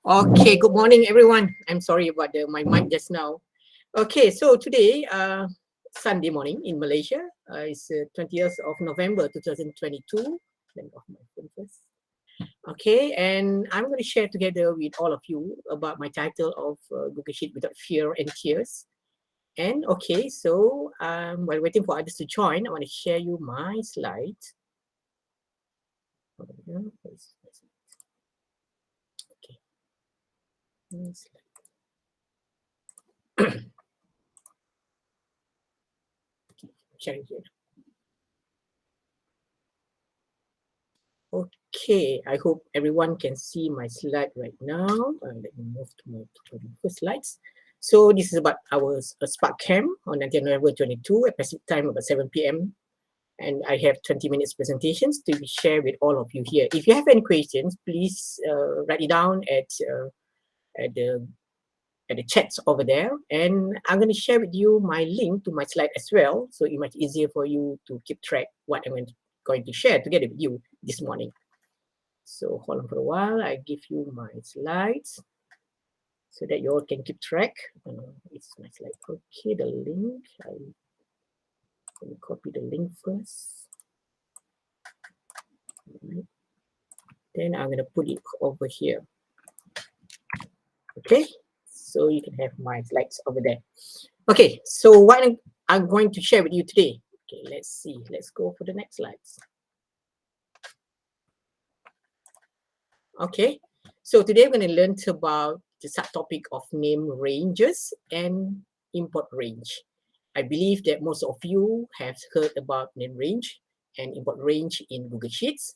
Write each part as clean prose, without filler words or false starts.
Okay, good morning, everyone. I'm sorry about my mic just now. Okay, so today, Sunday morning in Malaysia, it's 20th of November 2022. Let me off my phone first. Okay, and I'm going to share together with all of you about my title of Google Sheet Without Fear and Tears. And okay, so while waiting for others to join, I want to share you my slides. Okay, sharing here. Okay, I hope everyone can see my slide right now. Let me move to my first slides. So this is about our Spark Camp on 19 November 22 at Pacific time about 7 p.m. And I have 20 minutes presentations to be shared with all of you here. If you have any questions, please write it down at the chats over there. And I'm going to share with you my link to my slide as well, so it's much easier for you to keep track what I'm going to share together with you this morning. So hold on for a while. I give you my slides so that you all can keep track. It's my slide. Okay, the link. Let me copy the link first. Right. Then I'm going to put it over here. Okay, so you can have my slides over there. Okay, so what I'm going to share with you today. Okay, let's see. Let's go for the next slides. Okay, so today we're going to learn about the subtopic of name ranges and import range. I believe that most of you have heard about name range and import range in Google Sheets,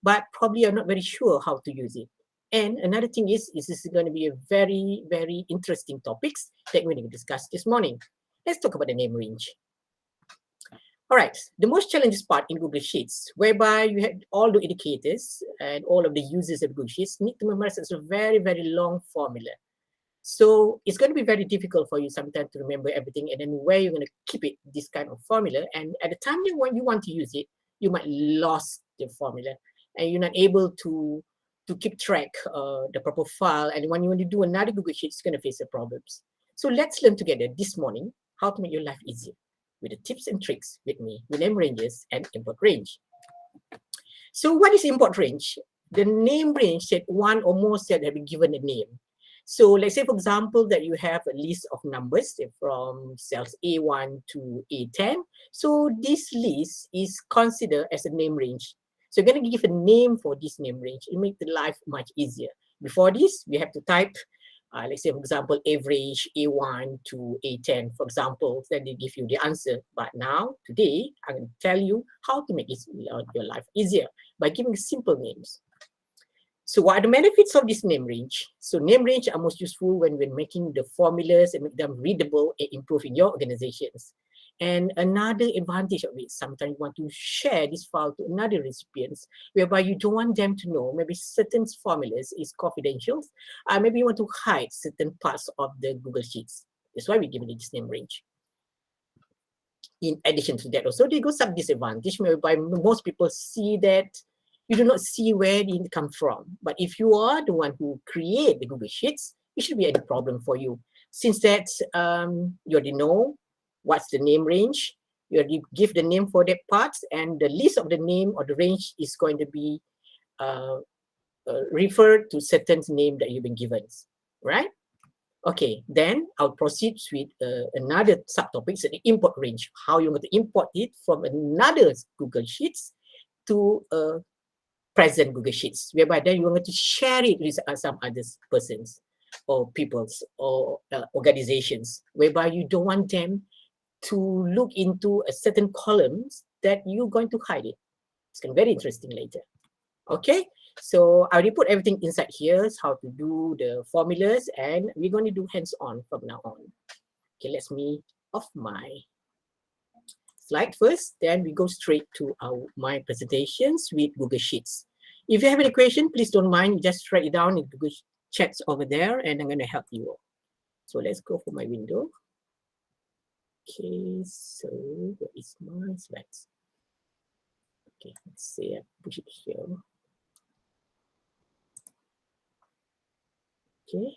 but probably are not very sure how to use it. And another thing is this is going to be a very, very interesting topics that we're going to discuss this morning. Let's talk about the name range. All right, the most challenging part in Google Sheets, whereby you have all the indicators and all of the users of Google Sheets need to memorize a very, very long formula. So it's going to be very difficult for you sometimes to remember everything and then where you're going to keep it, this kind of formula. And at the time when you want to use it, you might lose the formula and you're not able to keep track the proper file. And when you want to do another Google Sheet, it's going to face the problems. So let's learn together this morning how to make your life easier with the tips and tricks with me, with name ranges and import range. So what is import range? The name range said one or more cells have been given a name. So let's say, for example, that you have a list of numbers from cells A1 to A10. So this list is considered as a name range. So you're going to give a name for this name range. It makes the life much easier. Before this, we have to type let's say, for example, average A1 to A10, for example, then they give you the answer. But now, today, I'm going to tell you how to make your life easier by giving simple names. So what are the benefits of this name range? So name range are most useful when we're making the formulas and make them readable and improve in your organizations. And another advantage of it, sometimes you want to share this file to another recipients, whereby you don't want them to know maybe certain formulas is confidential. Maybe you want to hide certain parts of the Google Sheets. That's why we give it this name range. In addition to that, also, there goes some disadvantage whereby most people see that you do not see where it comes from. But if you are the one who create the Google Sheets, it should be any problem for you. Since that you already know what's the name range, you already give the name for that part, and the list of the name or the range is going to be referred to certain name that you've been given, right? Okay, then I'll proceed with another subtopic, so the import range, how you're going to import it from another Google Sheets to a present Google Sheets, whereby then you're going to share it with some other persons or peoples or organizations, whereby you don't want them to look into a certain columns that you're going to hide it. It's going to be very interesting later. Okay, so I already put everything inside here, how to do the formulas, and we're going to do hands-on from now on. Okay, let me off my slide first, then we go straight to my presentations with Google Sheets. If you have any question, please don't mind, just write it down in Google chats over there, and I'm going to help you. So let's go for my window. Okay, so where is my slides? Okay, let's see, I push it here. Okay.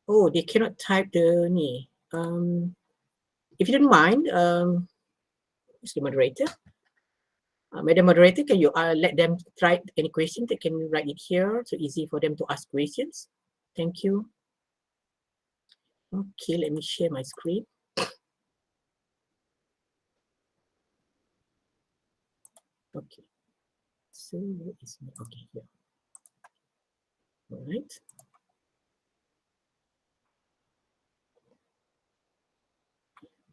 Oh, they cannot type the ni. If you don't mind, Mr. Moderator, Madam Moderator, can you let them try any question? They can write it here, so easy for them to ask questions. Thank you. Okay, let me share my screen. Okay, so where is my, okay, here. All right.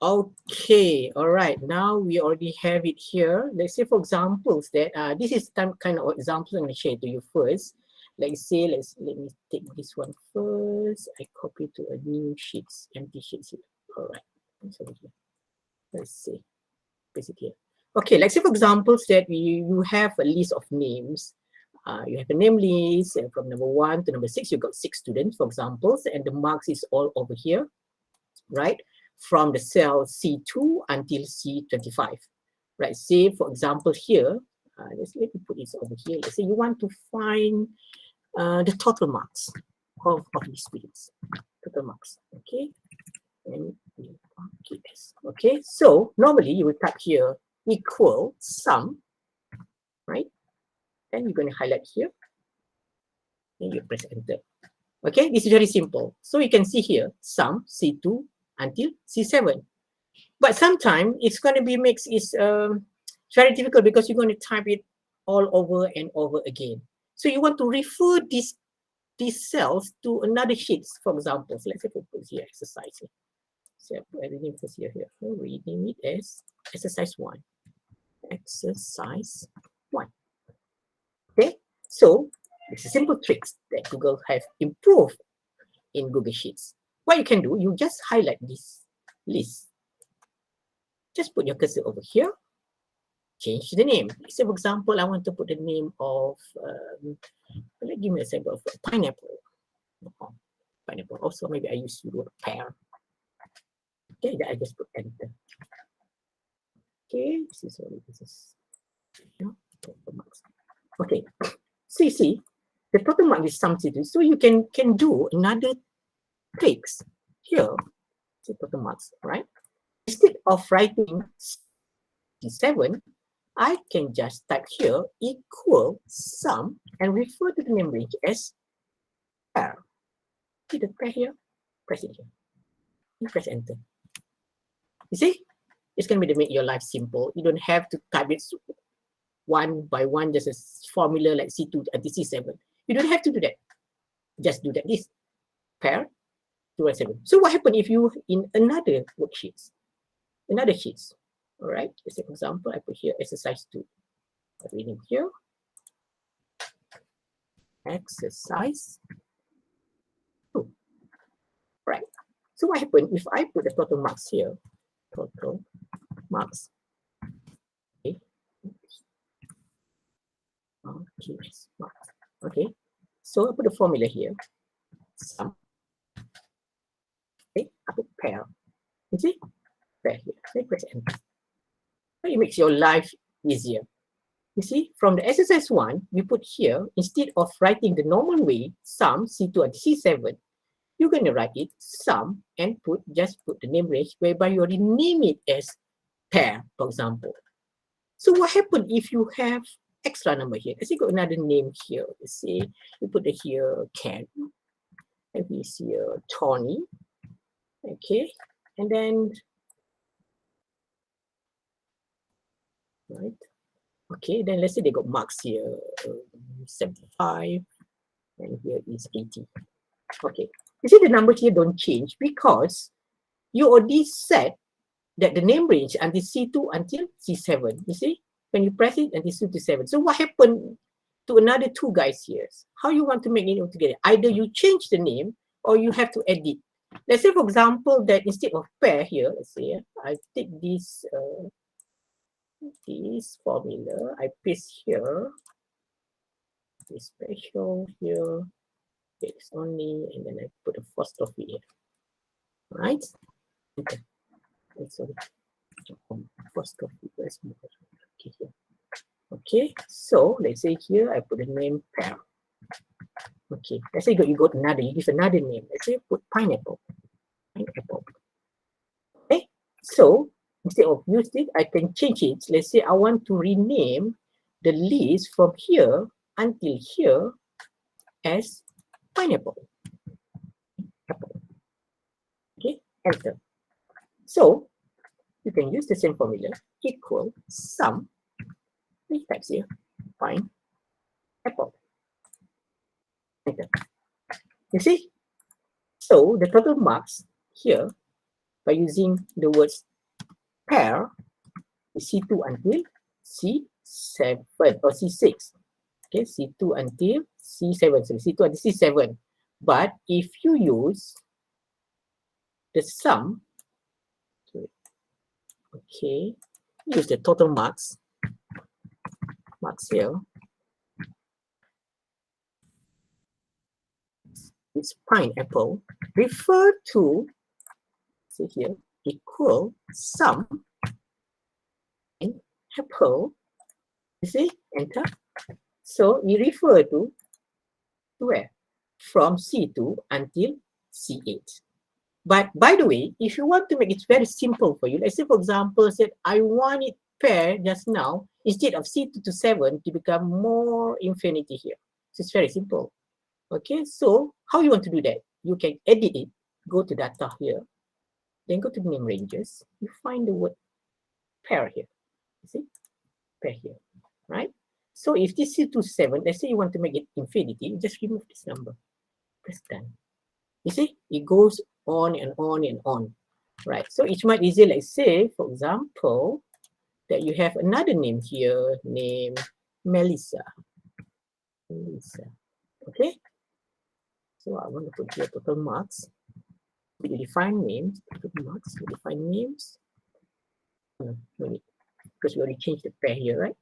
Okay, all right. Now we already have it here. Let's say, for examples, that this is some kind of examples I'm going to share to you first. Let's say, let me take this one first. I copy to a new sheets, empty sheets here. All right. Let's see. Paste it here. Okay, let's say, for examples, that you have a list of names. You have a name list, and from number 1 to number 6, you got 6 students, for examples, and the marks is all over here, right? From the cell C2 until C25, right? Say, for example, here, let me put this over here. Let's say you want to find the total marks of these students, total marks, okay? And okay, so normally you will type here equal sum, right? And you're going to highlight here, and you press enter. Okay, this is very simple. So you can see here sum C2 until C7. But sometimes it's going to be mixed. It's very difficult because you're going to type it all over and over again. So you want to refer these cells to another sheets, for example. So let's say we put here exercise. So I put everything first here. So rename it as exercise 1. Exercise 1. Okay, so it's a simple tricks that Google have improved in Google Sheets. What you can do, you just highlight this list. Just put your cursor over here, change the name. Say, for example, I want to put the name of, give me a example of pineapple. Pineapple. Also, maybe I use the word pear. Okay, then I just put enter. Okay, this is what this is. Okay, so you see, the total mark is something. So you can do another tricks here. See total marks, right? Instead of writing 7, I can just type here equal sum and refer to the name range as pair. See the pair here? Press it here. You press enter. You see? It's going to make your life simple. You don't have to type it one by one, just a formula like C2 until C7. You don't have to do that. Just do that. This pair 2 and 7. So what happens if you in another worksheets? Another sheets. All right. Let's say, for example, I put here exercise 2. I'm reading here. Exercise 2. Right. So what happens if I put the total marks here? Total marks. Okay. Okay. Marks. Okay. So I put the formula here. Sum. Okay. I put pair. You see? Pair here. So press enter. It makes your life easier. You see, from the exercise 1, we put here, instead of writing the normal way, sum C2 and C7, you're going to write it sum and just put the name range, whereby you already name it as pair, for example. So what happens if you have extra number here? Let's say got another name here. Let's say you put it here Ken, and we see here Tony. Okay, and then right. Okay, then let's say they got marks here 75, and here is 80. Okay, you see the number here don't change because you already set that the name range until C2 until C7. You see, when you press it until C2 to 7. So what happened to another 2 guys here? How you want to make it all together? Either you change the name or you have to edit. Let's say, for example, that instead of pair here, let's say I take this formula, I paste here, this special here, text only, and then I put a apostrophe here. Right? Okay. Sorry. Apostrophe. Okay, here. Okay, so let's say here I put the name pear. Okay, let's say you got another, you give another name. Let's say put pineapple. Pineapple. Okay, so instead of use it, I can change it. Let's say I want to rename the list from here until here as pineapple. Apple. Okay, enter. So you can use the same formula, equal sum, three types here, pineapple. Enter. You see? So the total marks here by using the words pair is C2 until C7 or C6. Okay, C2 until C7. So C2 until C7. But if you use the sum, okay, use the total marks here. It's pineapple. Refer to, see here, equal sum apple. You see, enter. So we refer to where? From C2 until C8. But by the way, if you want to make it very simple for you, let's say for example, said I want it pair just now, instead of C2 to 7 to become more infinity here. So it's very simple. Okay, so how you want to do that? You can edit it, go to data here, then go to name ranges, you find the word pair here. You see? Pair here, right? So if this is to 7, let's say you want to make it infinity, just remove this number. Press done. You see, it goes on and on and on, right? So it's much easier, like say, for example, that you have another name here, name Melissa. Melissa, okay? So I want to put here total marks. We define names, total marks, we define names. No need, because we already changed the pair here, right?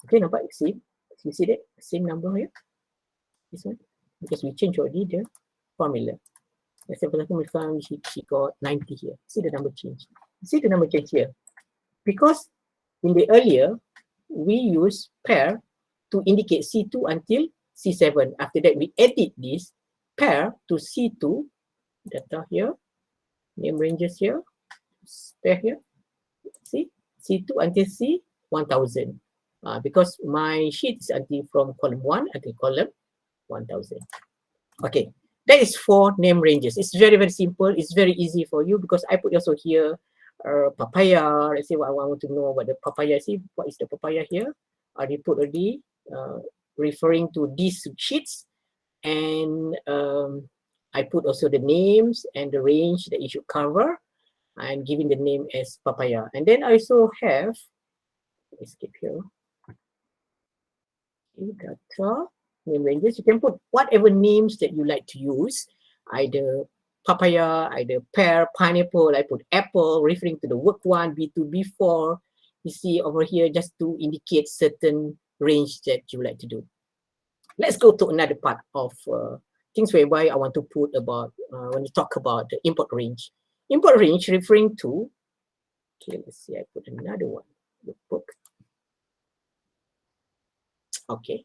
Okay, now but see, you see that same number here, this one, because we changed already the formula. Let's say for example, she got 90 here. See the number change. See the number change here. Because in the earlier, we use pair to indicate C2 until C7. After that, we edit this pair to C2, data here, name ranges here, pair here. See, C2 until C1000. Because my sheet is until from column 1 until column 1000. Okay, that is for name ranges. It's very, very simple. It's very easy for you because I put also here papaya. Let's say what I want to know about the papaya. See, what is the papaya here? I put already referring to these sheets. And I put also the names and the range that you should cover. I'm giving the name as papaya. And then I also have, escape here, data, name ranges. You can put whatever names that you like to use, either papaya, either pear, pineapple. I put apple, referring to the work one, B2, B4. You see over here, just to indicate certain range that you like to do. Let's go to another part of things whereby I want to put about, when you talk about the import range. Import range referring to, okay, let's see, I put another one, the book. Okay,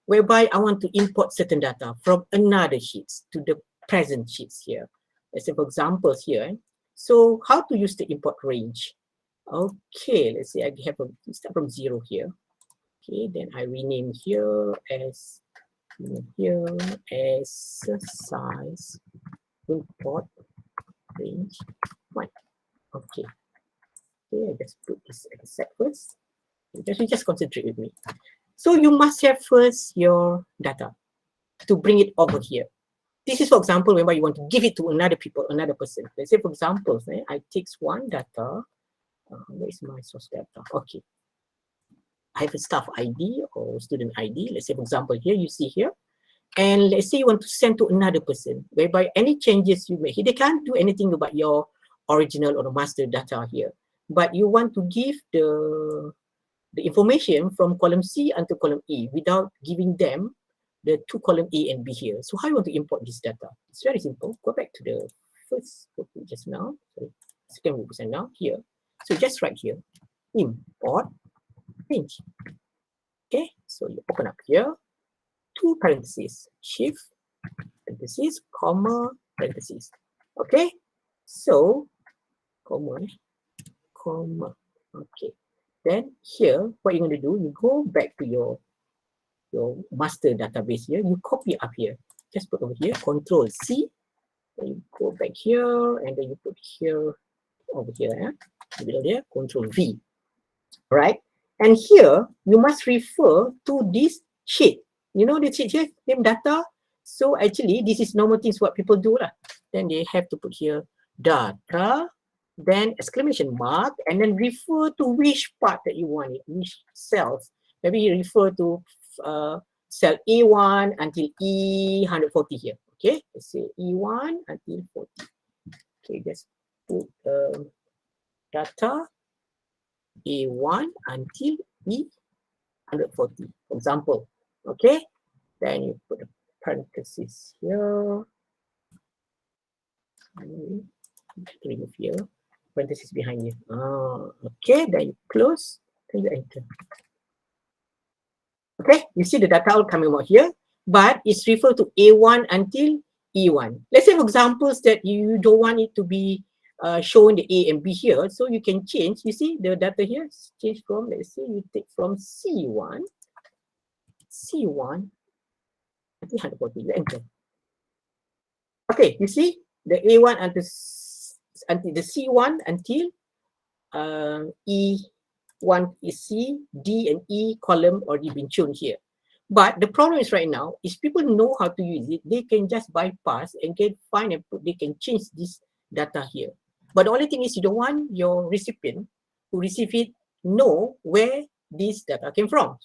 whereby I want to import certain data from another sheets to the present sheets here. Let's say for examples here. So how to use the import range? Okay, let's say I have a start from 0 here. Okay, then I rename here as size import range 1. Okay. Okay, I just put this at the set first. Just concentrate with me. So you must have first your data to bring it over here. This is, for example, whenever you want to give it to another person. Let's say, for example, I take one data. Where is my source data? Okay. I have a staff ID or student ID. Let's say, for example, here you see here. And let's say you want to send to another person, whereby any changes you make, they can't do anything about your original or the master data here. But you want to give the information from column C until column E without giving them the two column A and B here. So how you want to import this data? It's very simple. Go back to the first book just now. Sorry, second book now here. So just right here, import range. Okay, so you open up here, two parentheses, shift, parentheses, comma, parentheses. Okay, so comma, comma. Okay, then here, what you're going to do, you go back to your master database here, you copy up here, just put over here, Control C, then you go back here, and then you put here, over here, below there, Control V, right? And here, you must refer to this sheet. You know the sheet here, name data. So actually, this is normal things what people do lah. Then they have to put here data, then exclamation mark, and then refer to which part that you want it, which cells. Maybe you refer to cell E1 until E140 here. Okay, let's say E1 until 40. Okay, just put data A1 until E140, for example. Okay, then you put a parenthesis here. Remove here, parenthesis behind you. Okay, then you close, then you enter. Okay, you see the data all coming out here, but it's referred to A1 until E1. Let's say, for examples, that you don't want it to be showing the A and B here, so you can change. You see the data here, change from, let's say you take from C1 until 140, you enter. Okay, you see the A1 until the C1 until E1 is C, D, and E column already been shown here. But the problem is right now is people know how to use it. They can just bypass and can find and put, they can change this data here. But the only thing is you don't want your recipient who receive it know where this data came from.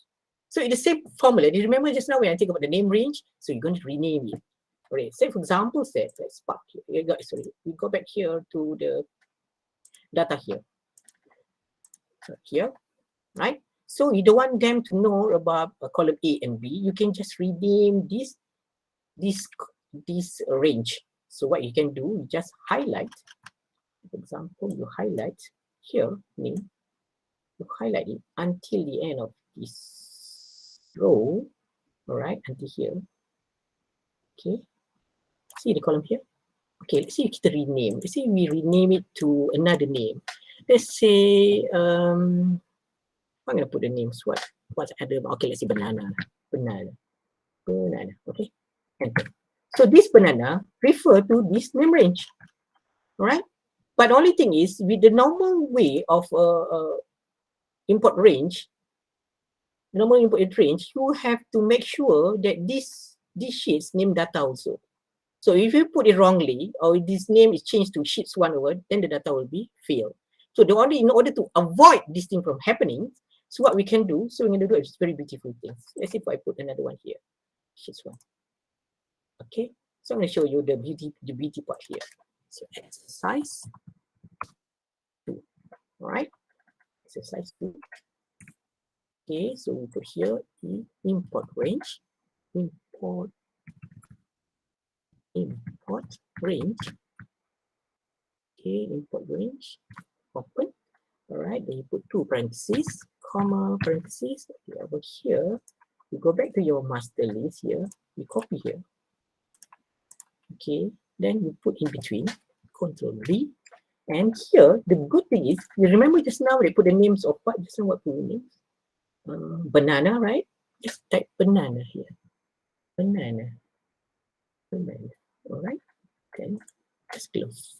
So it's the same formula. Do you remember just now when I think about the name range? So you're going to rename it. Alright, say for example, let's park here. We go back here to the data here. Here, right? So you don't want them to know about column A and B. You can just rename this range. So what you can do, you just highlight. For example, you highlight here name. You highlight it until the end of this row. All right, until here. Okay. See the column here? Okay, let's see kita rename. Let's say we rename it to another name. Let's say, I'm going to put the names. What's other? Okay, let's say banana. Banana. Okay. Enter. So this banana refer to this name range. All right. But the only thing is, with the normal way of import range, you have to make sure that this sheets name data also. So if you put it wrongly, or this name is changed to sheets 1 over, then the data will be failed. So in order to avoid this thing from happening, so what we can do, so we're going to do a very beautiful thing. Let's see if I put another one here, sheets 1. Okay, so I'm going to show you the beauty part here. So exercise 2, all right? Exercise 2. Okay, so we put here the import range, import range. Okay, import range, open. All right, then you put 2 parentheses, comma, parentheses. Okay, over here, you go back to your master list here, you copy here. Okay, then you put in between, Control V. And here, the good thing is, you remember just now they put the names of what? Just now what put the names? Banana, right? Just type banana here. Banana. All right, then just close.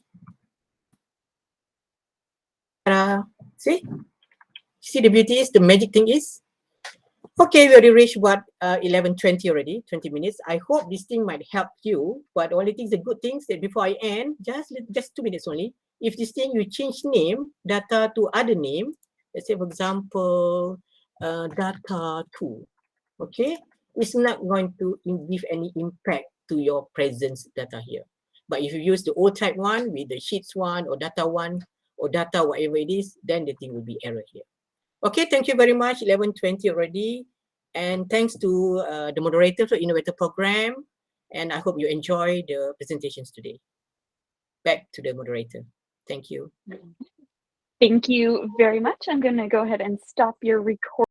See the beauty is, the magic thing is, okay, we already reached what 11:20 already, 20 minutes. I hope this thing might help you. But the only thing, the good things that before I end, just 2 minutes only. If this thing you change name data to other name, let's say for example, data 2, okay, it's not going to give any impact to your present data here. But if you use the old type one with the sheets 1 or data 1 or data whatever it is, then the thing will be error here. Okay, thank you very much. 11:20 already, and thanks to the moderator for Innovator Program, and I hope you enjoy the presentations today. Back to the moderator. Thank you. Thank you very much. I'm going to go ahead and stop your recording.